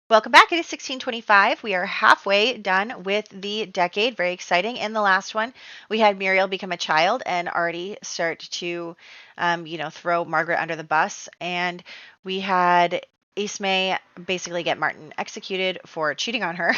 Welcome back. It is 1625. We are halfway done with the decade. Very exciting. In the last one, we had Muriel become a child and already start to, throw Margaret under the bus. And we had Ismay basically get Martin executed for cheating on her.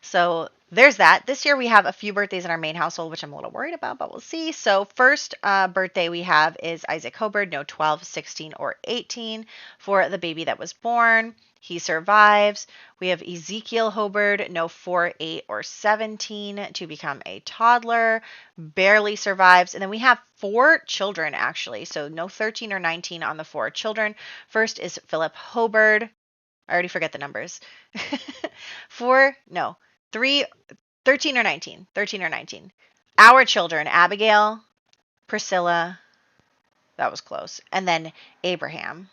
So there's that. This year we have a few birthdays in our main household, which I'm a little worried about, but we'll see. So first birthday we have is Isaac Hobard, no 12, 16, or 18 for the baby that was born. He survives. We have Ezekiel Hobard, no 4, 8, or 17 to become a toddler. Barely survives. And then we have 4 children, actually. So no 13 or 19 on the 4 children. First is Philip Hobard. I already forget the numbers. 4, no, 3, 13 or 19. 13 or 19. Our children, Abigail, Priscilla, that was close, and then Abraham.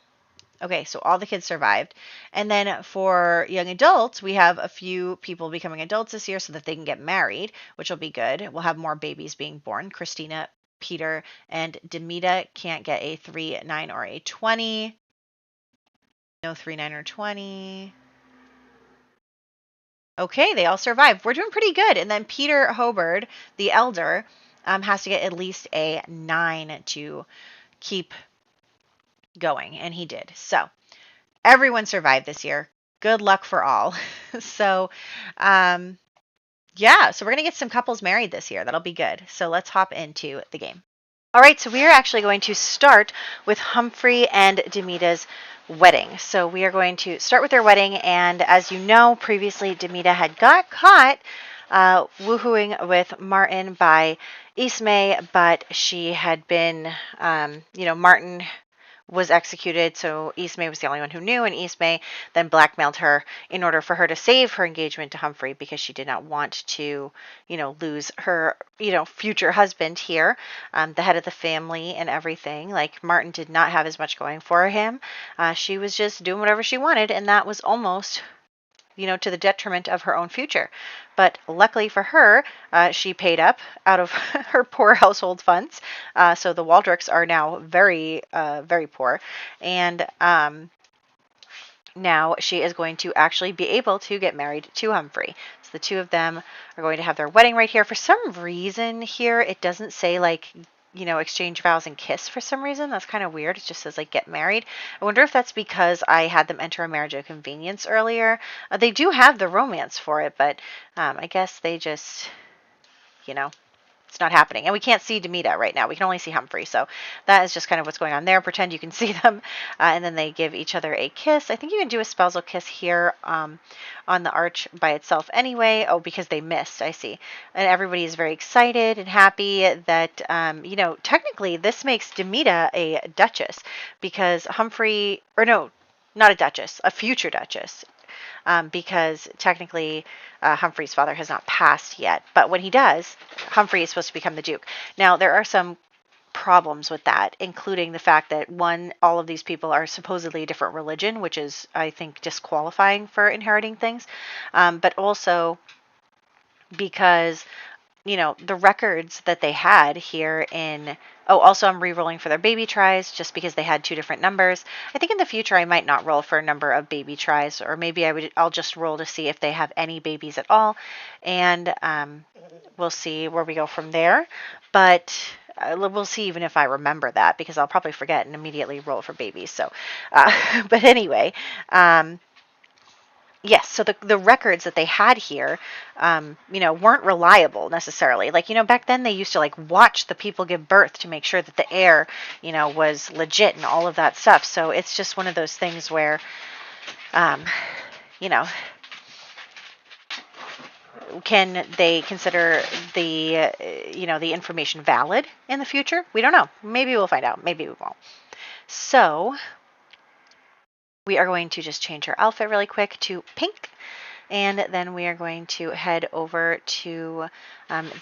Okay, so all the kids survived. And then for young adults, we have a few people becoming adults this year so that they can get married, which will be good. We'll have more babies being born. Christina, Peter, and Demita can't get a 3, 9, or a 20. No 3, 9, or 20. Okay, they all survived. We're doing pretty good. And then Peter Hobard, the elder, has to get at least a 9 to keep going, and he did. So everyone survived this year. Good luck for all. So, yeah, so we're going to get some couples married this year. That'll be good. So let's hop into the game. All right, so we are actually going to start with Humphrey and Demita's wedding. So we are going to start with their wedding, and as you know, previously Demita had got caught woohooing with Martin by Ismay, but she had been, Martin was executed, so Ismay was the only one who knew, and Ismay then blackmailed her in order for her to save her engagement to Humphrey because she did not want to, lose her, future husband here, the head of the family and everything. Like, Martin did not have as much going for him. She was just doing whatever she wanted, and that was almost to the detriment of her own future. But luckily for her, she paid up out of her poor household funds. So the Waldricks are now very, very poor. And now she is going to actually be able to get married to Humphrey. So the two of them are going to have their wedding right here. For some reason here, it doesn't say exchange vows and kiss for some reason. That's kind of weird. It just says get married. I wonder if that's because I had them enter a marriage of convenience earlier. They do have the romance for it, but I guess they just, it's not happening. And we can't see Demita right now. We can only see Humphrey. So that is just kind of what's going on there. Pretend you can see them. And then they give each other a kiss. I think you can do a spousal kiss here on the arch by itself anyway. Oh, because they missed. I see. And everybody is very excited and happy that, technically this makes Demita a duchess because Humphrey, or no, not a duchess, a future duchess. Because technically Humphrey's father has not passed yet. But when he does, Humphrey is supposed to become the Duke. Now, there are some problems with that, including the fact that, one, all of these people are supposedly a different religion, which is, I think, disqualifying for inheriting things. But also because the records that they had here in, also I'm re-rolling for their baby tries just because they had 2 different numbers. I think in the future I might not roll for a number of baby tries, or maybe I'll just roll to see if they have any babies at all, and we'll see where we go from there. But we'll see even if I remember that, because I'll probably forget and immediately roll for babies. So, but anyway, yes, so the records that they had here, weren't reliable necessarily. Back then they used to watch the people give birth to make sure that the heir, was legit and all of that stuff. So it's just one of those things where, can they consider the, the information valid in the future? We don't know. Maybe we'll find out. Maybe we won't. So we are going to just change her outfit really quick to pink. And then we are going to head over to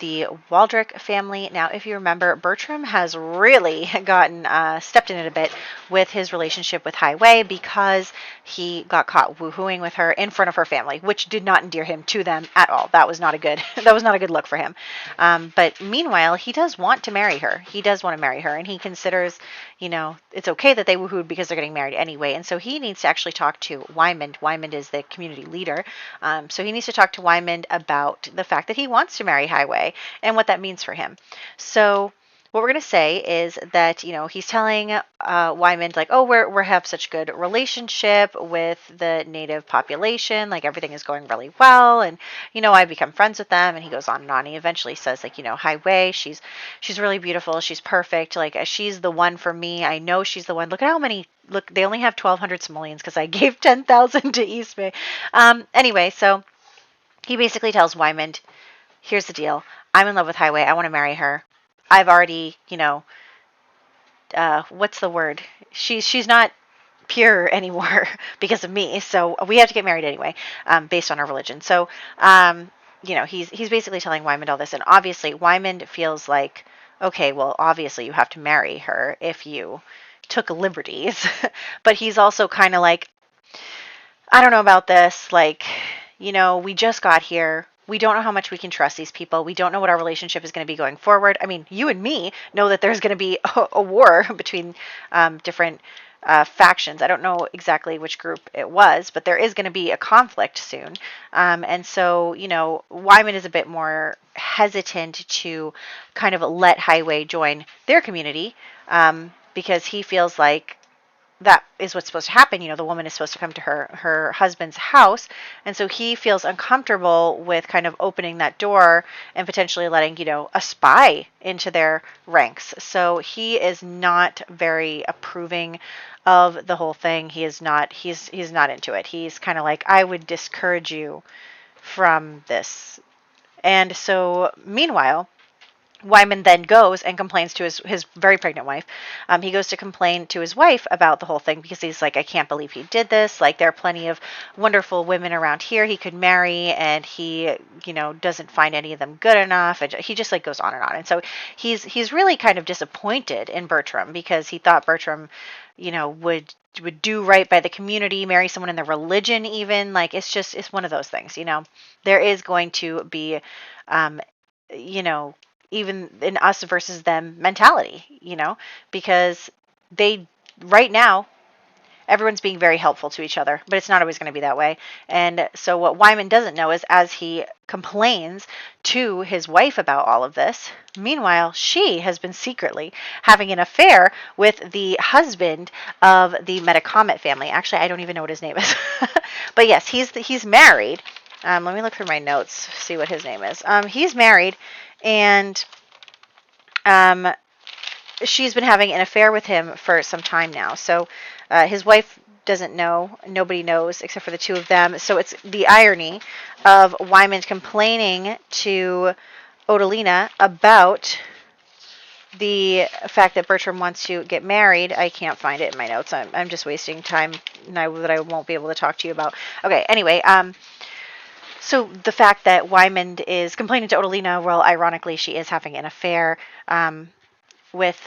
the Waldrick family. Now, if you remember, Bertram has really gotten stepped in it a bit with his relationship with Highway because he got caught woohooing with her in front of her family, which did not endear him to them at all. That was not a good look for him. But meanwhile, he does want to marry her. He does want to marry her, and he considers, it's okay that they woohooed because they're getting married anyway. And so he needs to actually talk to Wymond. Wymond is the community leader. So he needs to talk to Wymond about the fact that he wants to marry Highway and what that means for him. So what we're going to say is that, he's telling Wymond, like, oh, we have such good relationship with the native population. Like, everything is going really well. And, I've become friends with them. And he goes on and on. He eventually says, like, Highway, she's really beautiful. She's perfect. Like, she's the one for me. I know she's the one. Look at how many. Look, they only have 1,200 simoleons because I gave 10,000 to Eastbay. Anyway, so he basically tells Wymond, here's the deal. I'm in love with Highway. I want to marry her. I've already, what's the word? She's not pure anymore because of me. So we have to get married anyway, based on our religion. So, he's basically telling Wymond all this. And obviously Wymond feels like, okay, well, obviously you have to marry her if you took liberties. But he's also kind of like, I don't know about this. Like, we just got here. We don't know how much we can trust these people. We don't know what our relationship is going to be going forward. I mean, you and me know that there's going to be a war between different factions. I don't know exactly which group it was, but there is going to be a conflict soon. And so, Wymond is a bit more hesitant to kind of let Highway join their community because he feels like that is what's supposed to happen. The woman is supposed to come to her husband's house. And so he feels uncomfortable with kind of opening that door and potentially letting, a spy into their ranks. So he is not very approving of the whole thing. He's not into it. He's kind of like, I would discourage you from this. And so meanwhile, Wymond then goes and complains to his very pregnant wife. He goes to complain to his wife about the whole thing because he's like, I can't believe he did this. Like, there are plenty of wonderful women around here he could marry, and he, doesn't find any of them good enough. And he just like goes on and on. And so he's really kind of disappointed in Bertram because he thought Bertram, would do right by the community, marry someone in their religion even. Like, it's one of those things, There is going to be, even in us versus them mentality, because right now, everyone's being very helpful to each other, but it's not always going to be that way. And so what Wymond doesn't know is as he complains to his wife about all of this, meanwhile, she has been secretly having an affair with the husband of the Metacomet family. Actually, I don't even know what his name is. But yes, he's married. Let me look through my notes, see what his name is. He's married, and she's been having an affair with him for some time now. So his wife doesn't know. Nobody knows except for the two of them. So it's the irony of Wymond complaining to Odalina about the fact that Bertram wants to get married. I can't find it in my notes. I'm just wasting time that I won't be able to talk to you about. Okay, anyway, so the fact that Wymond is complaining to Odalina, well, ironically, she is having an affair with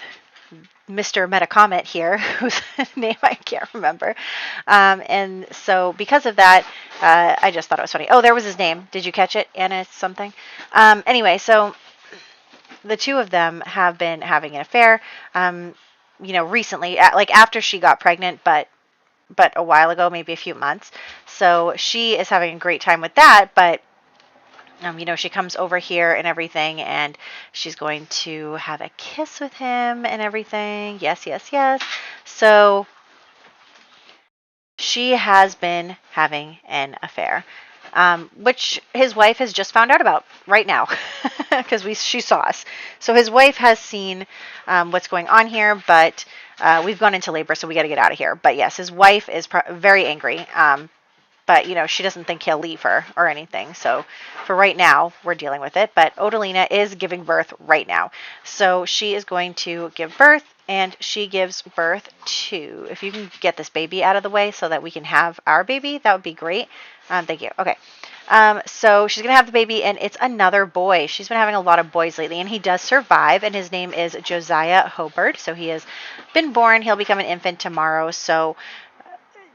Mr. Metacomet here, whose name I can't remember. And so because of that, I just thought it was funny. Oh, there was his name. Did you catch it? Anna something? Anyway, so the two of them have been having an affair, recently, like after she got pregnant, but a while ago, maybe a few months. So she is having a great time with that, but she comes over here and everything, and she's going to have a kiss with him and everything. Yes, yes, yes. So she has been having an affair, which his wife has just found out about right now because she saw us. So his wife has seen what's going on here, but we've gone into labor, so we got to get out of here. But yes, his wife is very angry. But, she doesn't think he'll leave her or anything. So for right now, we're dealing with it. But Odalina is giving birth right now. So she is going to give birth, and she gives birth to, if you can get this baby out of the way so that we can have our baby, that would be great. Thank you. Okay. So she's going to have the baby, and it's another boy. She's been having a lot of boys lately, and he does survive, and his name is Josiah Hobart. So he has been born. He'll become an infant tomorrow. So,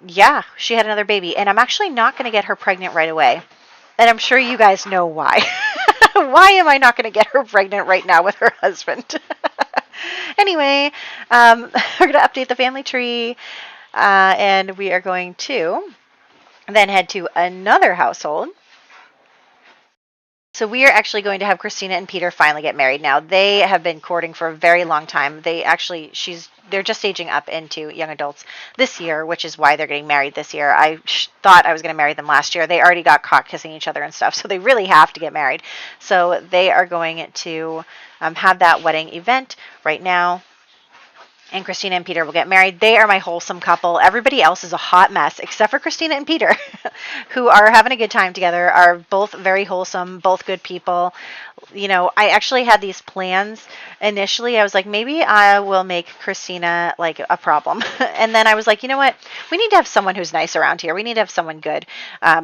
yeah, she had another baby, and I'm actually not going to get her pregnant right away. And I'm sure you guys know why. Why am I not going to get her pregnant right now with her husband? Anyway, we're going to update the family tree, and we are going to then head to another household. So we are actually going to have Christina and Peter finally get married now. They have been courting for a very long time. They're just aging up into young adults this year, which is why they're getting married this year. I thought I was going to marry them last year. They already got caught kissing each other and stuff, so they really have to get married. So they are going to have that wedding event right now. And Christina and Peter will get married. They are my wholesome couple. Everybody else is a hot mess except for Christina and Peter, who are having a good time together, are both very wholesome, both good people. You know, I actually had these plans initially. I was like, maybe I will make Christina like a problem. And then I was like, you know what? We need to have someone who's nice around here. We need to have someone good,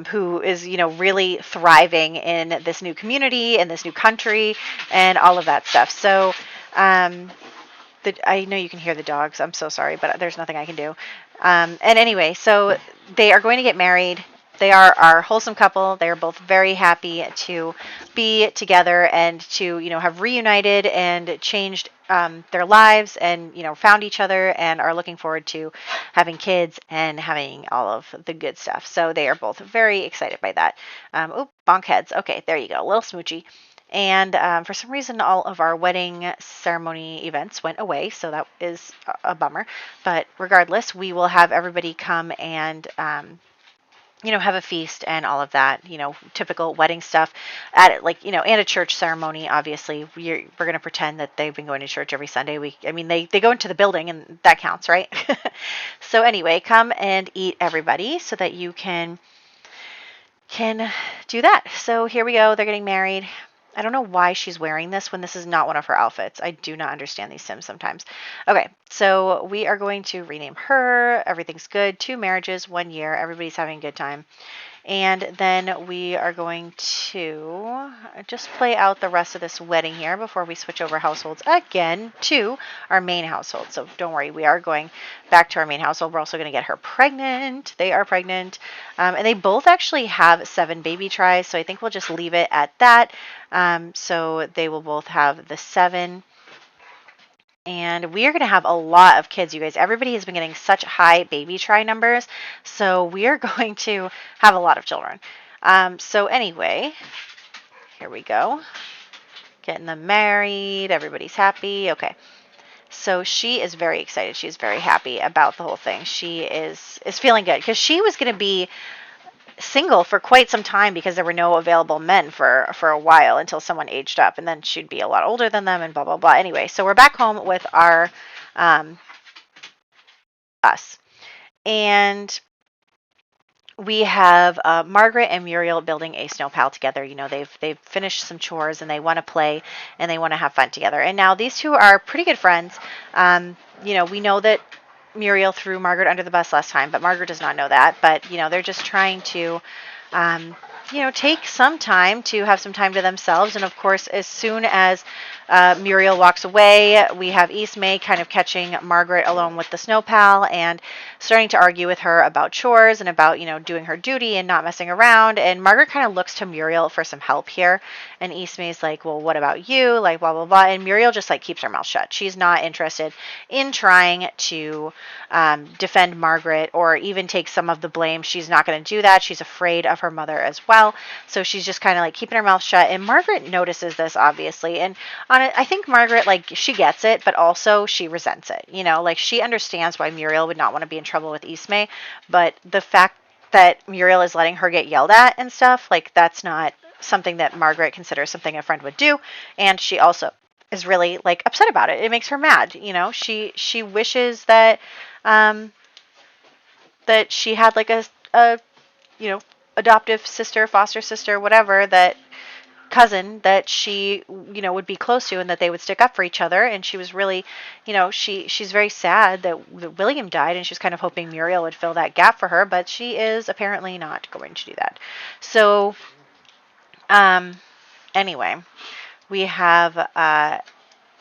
who is, really thriving in this new community, in this new country, and all of that stuff. So, I know you can hear the dogs. I'm so sorry, but there's nothing I can do. And anyway, so they are going to get married. They are our wholesome couple. They are both very happy to be together and to, have reunited and changed their lives and, found each other and are looking forward to having kids and having all of the good stuff. So they are both very excited by that. Bonk heads. Okay, there you go. A little smoochy. And for some reason, all of our wedding ceremony events went away, so that is a bummer. But regardless, we will have everybody come and, have a feast and all of that, typical wedding stuff at it, and a church ceremony. Obviously, we're going to pretend that they've been going to church every Sunday. They go into the building, and that counts, right? So anyway, come and eat, everybody, so that you can do that. So here we go. They're getting married. I don't know why she's wearing this when this is not one of her outfits. I do not understand these Sims sometimes. Okay, so we are going to rename her. Everything's good. 2 marriages, 1 year. Everybody's having a good time. And then we are going to just play out the rest of this wedding here before we switch over households again to our main household. So don't worry, we are going back to our main household. We're also going to get her pregnant. They are pregnant. And they both actually have 7 baby tries. So I think we'll just leave it at that. So they will both have the 7. And we are going to have a lot of kids, you guys. Everybody has been getting such high baby try numbers. So we are going to have a lot of children. So anyway, here we go. Getting them married. Everybody's happy. Okay. So she is very excited. She's very happy about the whole thing. She is feeling good because she was going to be single for quite some time because there were no available men for a while until someone aged up, and then she'd be a lot older than them and blah blah blah. Anyway, so we're back home with our us, and we have Margaret and Muriel building a snow pal together. They've finished some chores and they want to play and they want to have fun together. And now these two are pretty good friends. We know that Muriel threw Margaret under the bus last time, but Margaret does not know that. But, they're just trying to, take some time to have some time to themselves. And of course, as soon as Muriel walks away, we have Ismay kind of catching Margaret alone with the snow pal and starting to argue with her about chores and about, doing her duty and not messing around. And Margaret kind of looks to Muriel for some help here. And Ismay's like, well, what about you? Like, blah, blah, blah. And Muriel just keeps her mouth shut. She's not interested in trying to defend Margaret or even take some of the blame. She's not going to do that. She's afraid of her mother as well. So she's just kind of keeping her mouth shut. And Margaret notices this, obviously. And I think Margaret, she gets it, but also she resents it. She understands why Muriel would not want to be in trouble with Ismay, but the fact that Muriel is letting her get yelled at and stuff, that's not something that Margaret considers something a friend would do. And she also is really upset about it. It makes her mad. She wishes that that she had a adoptive sister, foster sister, whatever, that cousin that she would be close to and that they would stick up for each other. And she was really, she's very sad that William died, and she's kind of hoping Muriel would fill that gap for her, but she is apparently not going to do that. So Anyway, we have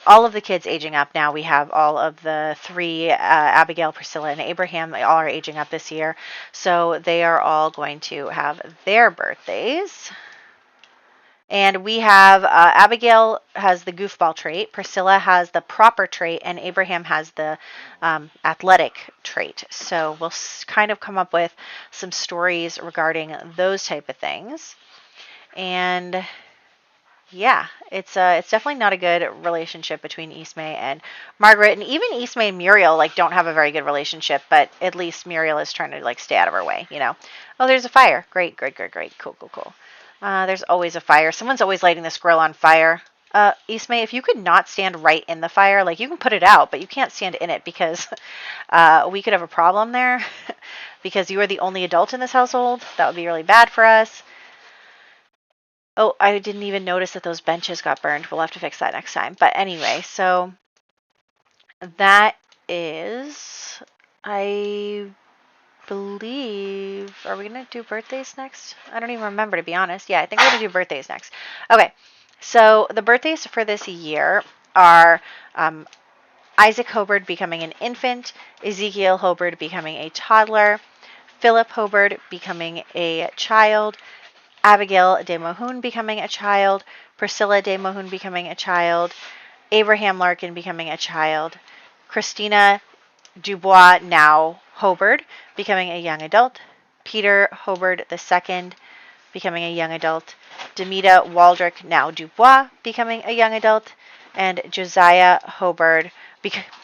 all of the kids aging up now. We have all of the three, Abigail, Priscilla, and Abraham. They all are aging up this year. So they are all going to have their birthdays. And we have Abigail has the goofball trait, Priscilla has the proper trait, and Abraham has the athletic trait. So we'll kind of come up with some stories regarding those type of things. And yeah, it's definitely not a good relationship between Ismay and Margaret, and even Ismay and Muriel like don't have a very good relationship. But at least Muriel is trying to like stay out of her way, you know. Oh, there's a fire. Great, great, great, great. Cool, cool, cool. There's always a fire. Someone's always lighting the squirrel on fire. Ismay, if you could not stand right in the fire, like you can put it out, but you can't stand in it because we could have a problem there because you are the only adult in this household. That would be really bad for us. Oh, I didn't even notice that those benches got burned. We'll have to fix that next time. But anyway, so that is, I believe, are we going to do birthdays next? I don't even remember, to be honest. Yeah, I think we're going to do birthdays next. Okay, so the birthdays for this year are Isaac Hobard becoming an infant, Ezekiel Hobard becoming a toddler, Philip Hobard becoming a child, Abigail de Mohun becoming a child, Priscilla de Mohun becoming a child, Abraham Larkin becoming a child, Christina Dubois, now Hobard, becoming a young adult, Peter Hobard II becoming a young adult, Demita Waldrick, now Dubois, becoming a young adult, and Josiah Hobard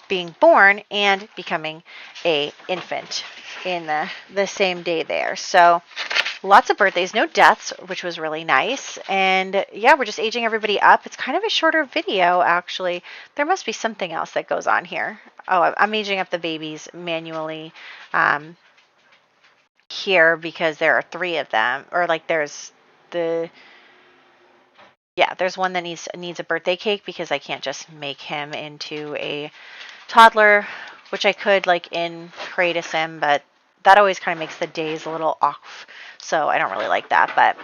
being born and becoming a infant in the same day there. So lots of birthdays, no deaths, which was really nice. And yeah, we're just aging everybody up. It's kind of a shorter video, actually. There must be something else that goes on here. Oh, I'm aging up the babies manually here because there are three of them. Or like there's there's one that needs a birthday cake because I can't just make him into a toddler, which I could like in Create a Sim, but that always kind of makes the days a little off. So I don't really like that, but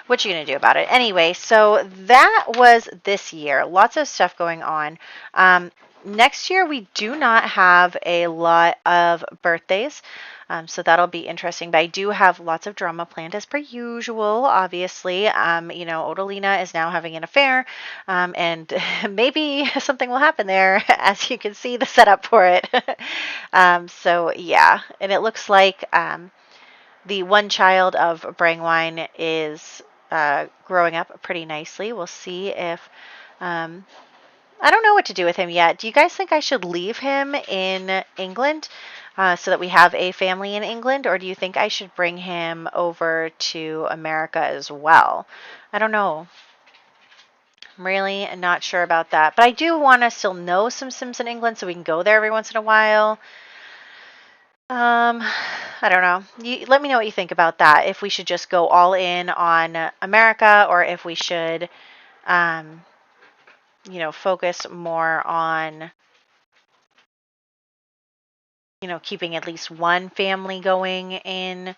what you going to do about it? Anyway, so that was this year. Lots of stuff going on. Next year, we do not have a lot of birthdays, so that'll be interesting. But I do have lots of drama planned as per usual, obviously. Odalina is now having an affair, and maybe something will happen there, as you can see the setup for it. So, yeah, and it looks like the one child of Brangwine is growing up pretty nicely. We'll see if... I don't know what to do with him yet. Do you guys think I should leave him in England so that we have a family in England? Or do you think I should bring him over to America as well? I don't know. I'm really not sure about that. But I do want to still know some Sims in England so we can go there every once in a while. I don't know. Let me know what you think about that. If we should just go all in on America or if we should... focus more on, keeping at least one family going in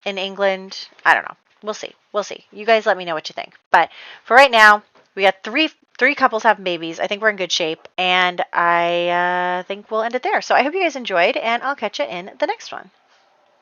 England. I don't know. We'll see. We'll see. You guys let me know what you think. But for right now, we got three couples having babies. I think we're in good shape, and I think we'll end it there. So I hope you guys enjoyed, and I'll catch you in the next one.